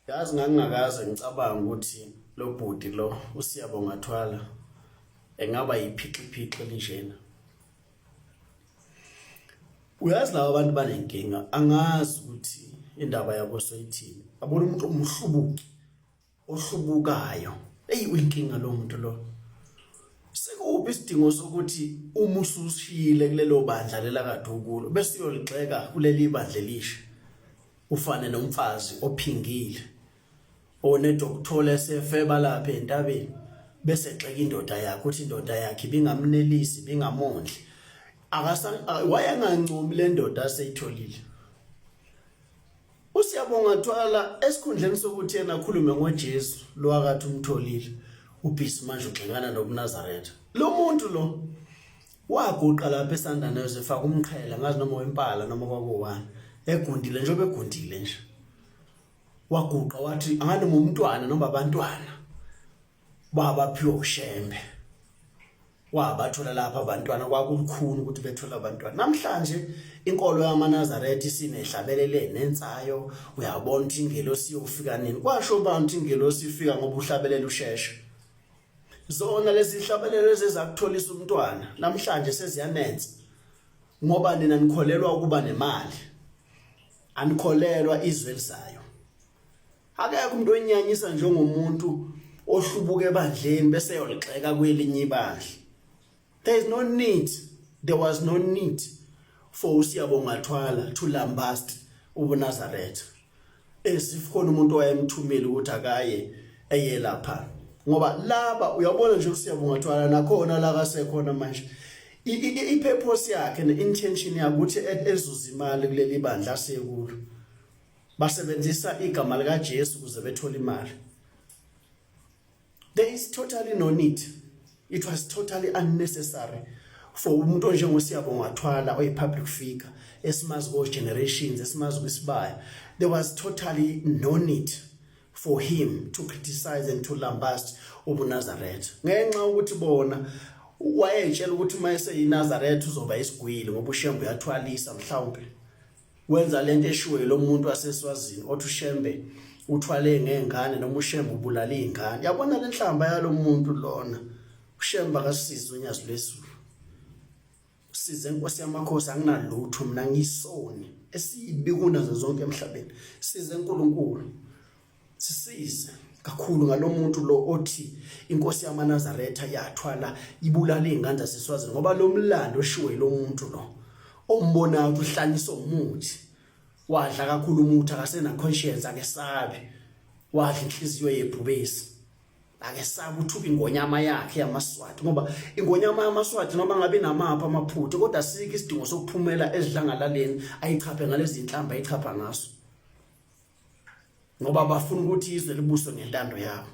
Yazi ngangingakaze ngicabanga ukuthi lo bhuti lo uSiyabonga Thwala engaba yiphiqiphiqi elinjena. Uyazi laba bantu banenkinga, angazi ukuthi indaba yabo soyithini. Abona umuntu omhlubuki ohlubukayo. Uyinkinga lo muntu lo. Sekuphi isidingo sokuthi uma usushiyile kulelo bandla lela kade ukulo bese uyoligxeka kuleli bandla elisha. Ufane nomfazi ophingile onedokthole esefeba lapha entabeni bese exeka indoda yakhe uthi indoda yakhe ibingamnelisi bingamondli wayengancomi le ndoda aseyitholile. uSiyabonga Thwala esikhundleni sokuthi yena akhulume ngoJesu lo akathi umtholile ubhisi manje ugxekana nobuNazaretha. Lo muntu lo waguqa lapha esandana yosefaka umqhela ngazi noma wempala noma kwakuwani egundile njengoba egundile nje. Waguqa wathi anganoma umntwana noma abantwana babaphiwe ushembe. Wabathola lapha abantwana kwakulukhuni ukuthi bethola abantwana. Namhlanje inkolo yamaNazaretha isinehlabelele nensayo uyabona ukuthi ingelosi yofika nini. Kwasho abantu ingelosi ifika ngoba uhlabelele usheshe. Zona lezi hlabelelo ezizakutholisa umntwana namhlanje seziyanenza ngoba nina nikholelwa ukuba nemali. Anikholelwa izwe elizayo. Akekho umuntu onyanyisa njengomuntu ohlubuke ebandleni bese yoligxeka kwelinye ibandla. There was no need for uSiyabonga Thwala to lambast ubuNazaretha. Esikhona umuntu owayemthumile ukuthi akaye eyelapha. Ngoba laba uyabona nje uSiyabonga Thwala nakhona la kasekhona manje. I-purpose yakhe ne-intention yakhe ukuthi ezuza imali kuleli bandla asekulo. Basebenzisa igama lika Jesu ukuze bethole imali. There is totally no need. It was totally unnecessary for umuntu onjengoSiyabonga Thwala oyi-public figure esimazi ko-generations esimazi kwisibaya. There was totally no need for him to criticize and to lambast ubuNazaretha. Ngenxa ukuthi bona wayetshela ukuthi uma eseyiNazaretha uzoba isigwili ngoba ushembe uyathwalisa mhlawumbe. Wenza lento eshiwe lo muntu waseswazini othi ushembe uthwale ngengane noma ushembe ubulala izingane. Yabona lenhlamba yalo muntu lona. Ushembe akasize unyazi lwesulu. Usize Nkosi yamakhosi anginalutho mina ngisoni esibi kunazo zonke emhlabeni. Size uNkulunkulu. Sisize kakhulu ngalomuntu lo othi inkosi yamaNazaretha yathwala ibulala izingane zaseswazini ngoba lo mlando oshiwe lo muntu lo ombona ukuthi uhlanyisa umuthi wadla kakhulu umuthi akasena conscience akesabi wadla inhliziyo yebhubesi akesabi uthuka ingonyama yakhe yamaswati ngoba ingonyama yamaswati noma ngabe namapha amaphutha kodwa sike isidingo sokuphumela ezidlangalaleni ayichaphe ngalezi inhlamba ayichapha ngaso ngoba bafuna ukuthi izwe libuswe ngentando yabo.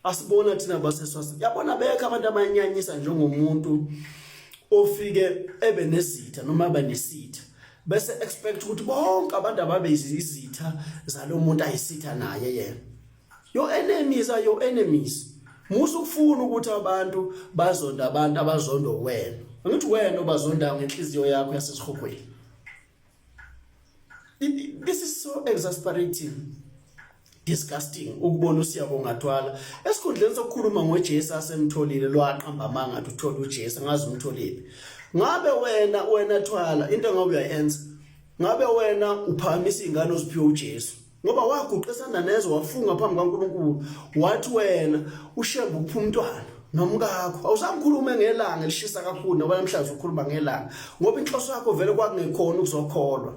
Asibona thina baseswazini yabona bekho abantu abanyanyisa njengomuntu ofike ebe nesitha noma abanesitha bese expect ukuthi bonke abantu ababe izitha zalo muntu ayisitha naye yena. Your enemies are your enemies. Musu ufuna ukuthi abantu bazonda abantu abazondo wena. Angithi wena obazonda ngenhliziyo yakho yasesihogweni. This is so exasperating, disgusting ukubona uSiyabonga Thwala esikhundleni sokukhuluma ngoJesu asemtholile lo aqamba amanga athi uthola uJesu ngazi umtholile. Ngabe wena Thwala into ngabe uyayenza. Ngabe wena uphamisa izingane oziphiwe uJesu. Ngoba waguqa esandla nezo wafunga phambi kaNkulunkulu wathi wena ushembe upha umntwana nomkakho awusamkhulume ngelanga elishisa kakhulu ngoba namhlanje ukhuluma ngelanga ngoba inhloso yakho vele kwakungekhona ukuzokholwa.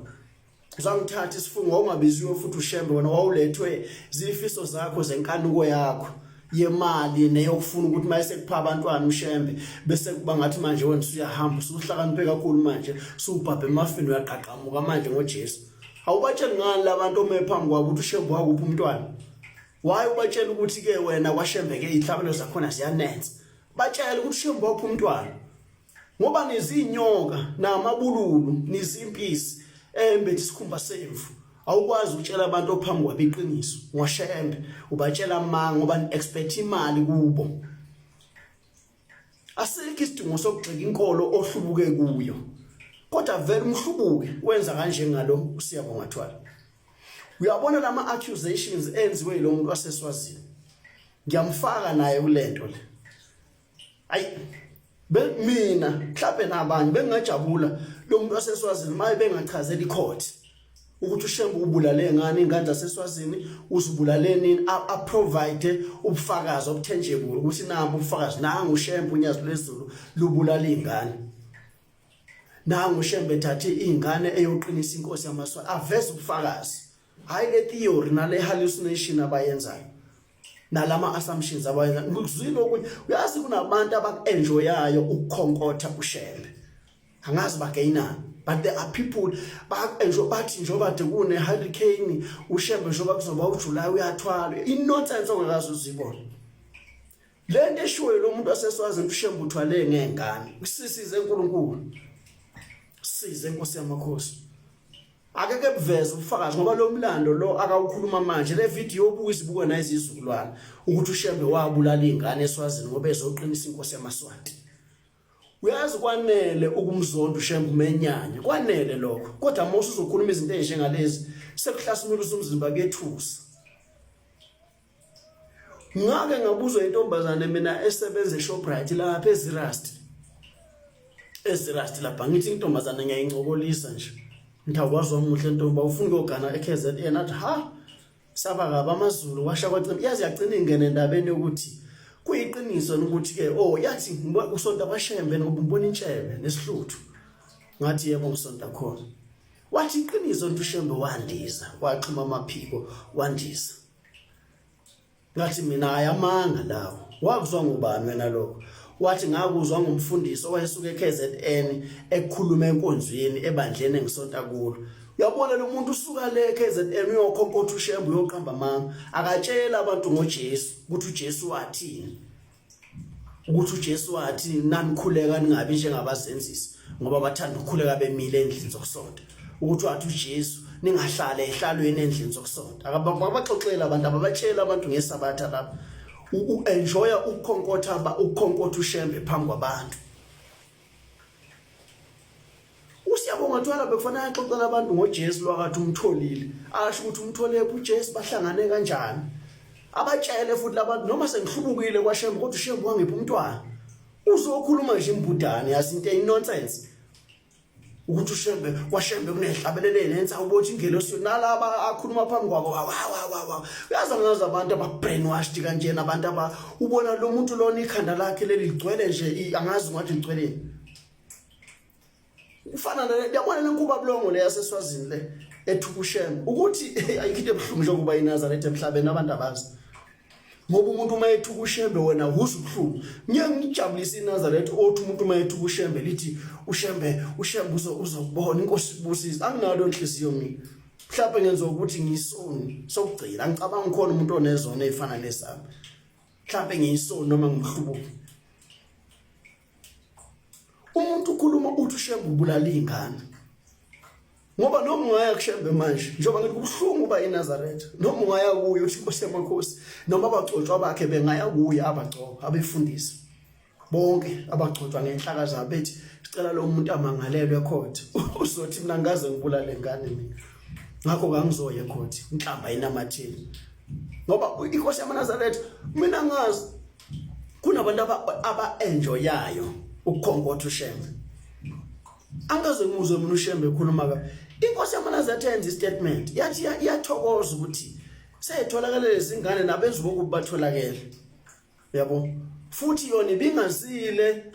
Uzangithatha isifungo ungabiziwe futhi ushembe wena wawulethwe zifiso zakho zenkanuko yakho yemali neyokufuna ukuthi mayise kupha abantwana ushembe bese kuba ngathi manje wena usuyahamba usuhlakaniphe kakhulu manje usubhabhe emafini uyaqaqamuka manje ngoJesu. Awubatshela ngani labantu omephambi kwabo ukuthi ushembe wakuphi umntwana. Waye ubatshela ukuthi ke wena kwashembe ke ihlabelo zakhona ziyanenza. Batshela ukuthi ushembe wakuphi umntwana. Ngoba nezinyoka namabululu nizimpisi embethi isikhumba semvu. Awukwazi ukutshela abantu ophambi kwabo iqiniso. Ngoshembe ubatshela amanga ngoba ni expect imali kubo. Asikho isidingo sokugxeka inkolo ohlubuke kuyo. Kodwa vele umhlubuke wenza kanje ngalo uSiyabonga Thwala. uyabona lama accusations enziwe lo muntu waseSwazini ngiyamfaka naye kulento le ayi mina mhlawumbe nabanye bengajabula lo muntu waseSwazini maye bengachazela icourt ukuthi uShembe ubulale ngani ingane zaseSwazini usubulale nini a provide ubufakazi obutangible ukuthi nambu ubufakazi nangu uShembe unyazi lwezulu lubulala ingane nangu uShembe ethathe ingane eyoqinisa inkosi yamaswa aveze ubufakazi hayi le theory nale hallucination abayenzayo nalama assumptions abayenza ngikuzwile ukuthi uyazi kunabantu abakenjoyayo ukukhonkotha uShembe angazi bagayinana. But there are people back bathi njoba de kune hurricane uShembe njoba kuzoba uJuly uyathwala inonsense ongakazi uzibona lento eshiwe lo muntu waseSwazini uShembe uthwale ngengane usisize uNkulunkulu size inkosi yamakhosi akeke buveze ubufakazi ngoba lo mlando lo akawukhuluma manje le video obuyizibuka nayizizukulwana ukuthi uShembe wabulala ingane eSwazini ngoba ezoqinisa inkosi yamaswati. Uyazi kwanele ukumzonda uShembe umenyanya kwanele lokho kodwa mose uzokhuluma izinto ezinjengalezi sekuhlasimula umzimba kethusa. Ngake ngabuzwa intombazane mina esebenza eShoprite lapha eZirust lapha ngithi intombazane ngiyayincokolisa nje ngithawazwa umuhle ntomba ufuna ukugana eKZN athi ha sabakaba amaZulu washa kwacimba yazi yagcina ingene endabeni ukuthi kuyiqiniso ukuthi ke yathi usonta kwaShembe ngoba umbona intshebe nesihluthu ngathi yebo ngusonta khona wathi iqiniso ukuthi uShembe wandiza waxhuma amaphiko wandisa ngathi mina ayamanga lawo wakuzwa ngubani wena lokho wathi ngakuzwa ngumfundisi owayesuka eKZN ekhuluma enkonzweni ebandleni engisonta kulo. Uyabona lo muntu usuka le eKZN uyokhonkotha uShembe uyoqamba mama akatshela abantu ngoJesu ukuthi uJesu wathini ukuthi uJesu wathi nanikhuleka ningabi njengabazenzisi ngoba bathanda ukukhuleka bemile endlini zokusonta ukuthi wathi uJesu ningahlala ehlalweni endlini zokusonta akabaxoxela abantu ababatshela abantu ngesabatha lapha enjoya ukukhonkotha uShembe phambi kwabantu. Usiyabonga thwala bekufanele axoxela abantu ngoJesu lwakathi umtholile asho ukuthi umthole uJesu bahlangane kanjani abatshele futhi labantu noma sengihlubukile kwaShembe kodwa uShembe wangipha umntwana uzokhuluma nje imbudane yazi into eyinonsense ukuthi kwaShembe kunehlabelelene nenza ubothi ingelosi nalaba akhuluma phambi kwabo uyazi ngazi abantu ababrainwashed kanjena abantu ubona lo muntu lona ikhanda lakhe leli ligcwele nje angazi ngathi ligcweleni ufana yabona lenkuba bulongo le yaseSwazini le ethuka uShembe ukuthi ayikho ebhlungu njengoba iNazaretha emhlabeni abantu abazi ngoba umuntu uma ethuka uShembe wena uzubhlungu ngiyangijabulisa iNazaretha othi umuntu uma ethuka uShembe lithi uShembe uzokubona inkosi ibusisa anginalo inhliziyo mina mhlawumbe ngenza ukuthi ngiyisoni sokugcina angicabanga khona umuntu onezona ezifana nesami mhlawumbe ngiyisoni noma ngimhlubuki umuntu ukhuluma uthi uShembe ubulala ingane ngoba noma ungaya kuShembe manje njengoba ngithi kubuhlungu uba iNazaretha noma ungaya kuyo uthi inkosi yamakhosi noma abagcotshwa bakhe bengaya kuyo abagcoba abefundisi bonke abagcotshwa ngenhlaka zabo bethi sicela lo muntu amangalelwe ecourt uzothi mina ngaze ngibulale ingane mina ngakho kangizoya ecourt inhlamba inamathini ngoba inkosi yaMaNazaretha mina ngazi kunabantu aba-enjoyayo ukukhonkotha uShembe angaze ngizwe mina uShembe ekhuluma ka inkosi yaMaNazaretha yenza istatement yathi iyathokoza ukuthi seyitholakala lezingane nabenzi bokubatholakele yabo futhi yona ibingazile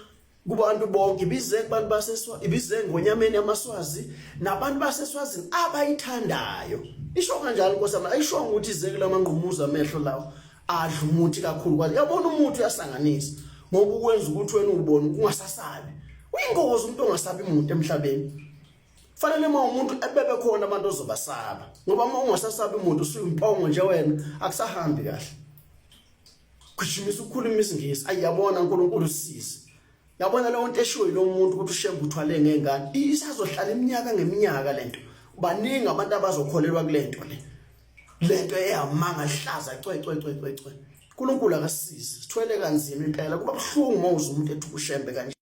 kubantu bonke ibize kubantu ibize ngonyameni yamaswazi nabantu baseSwazini abayithandayo isho kanjalo inkosi ayisho ukuthi ize kulamanqumuza amehlo lawo adla umuthi kakhulu kwazi yabona umuthi uyahlanganisa ngoba ukwenza ukuthi wena ubone ungasasabi uyingozi umuntu ongasabi umuntu emhlabeni fanele uma umuntu ebebe khona abantu ozobasaba ngoba uma ungasasabi umuntu usuyimpongo nje wena akusahambi kahle kushimisa ukukhuluma isingisi ayiyabona uNkulunkulu usisize yabona lo nto eshiwe lo muntu ukuthi uShembe uthwale ngengane isazohlala iminyaka ngeminyaka lento baningi abantu abazokholelwa kulento lento eyamanga hlaza cwe uNkulunkulu akasisize sithwele kanzima impela kuba buhlungu uma umuntu ethuka uShembe kanje.